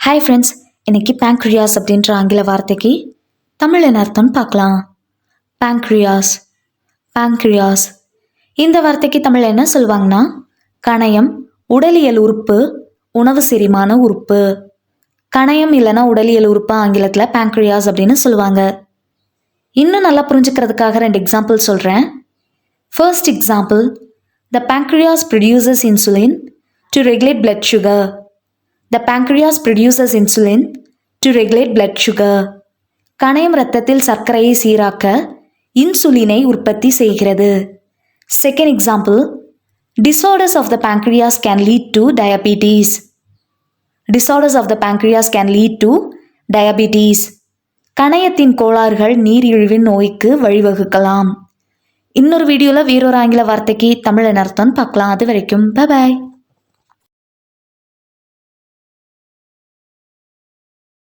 Hi friends, இன்னைக்கு pancreas அப்படின்ற ஆங்கில வார்த்தைக்கு தமிழ் என்ன அர்த்தம்னு பார்க்கலாம். பேங்க்ரியாஸ் பேங்க்ரியாஸ் இந்த வார்த்தைக்கு தமிழ் என்ன சொல்லுவாங்கன்னா, கணையம், உடலியல் உறுப்பு, உணவு செரிமான உறுப்பு. கணையம் இல்லைன்னா உடலியல் உறுப்பு ஆங்கிலத்தில் பேங்க்ரியாஸ் அப்படின்னு சொல்லுவாங்க. இன்னும் நல்லா புரிஞ்சுக்கிறதுக்காக 2 எக்ஸாம்பிள் சொல்கிறேன். First example, the pancreas produces insulin to regulate blood sugar. The pancreas produces insulin to regulate blood sugar. கணையம் இரத்தத்தில் சர்க்கரையை சீராக்க இன்சுலினை உற்பத்தி செய்கிறது. Second example, disorders of the pancreas can lead to diabetes. Disorders of the pancreas can lead to diabetes. கணையத்தின் கோளாறுகள் நீரிழிவின் நோய்க்கு வழிவகுக்கலாம். இன்னொரு வீடியோவில் வேறொரு ஆங்கில வார்த்தைக்கு தமிழ் என்ன அர்த்தம்னு பார்க்கலாம். அது வரைக்கும் பை பாய்.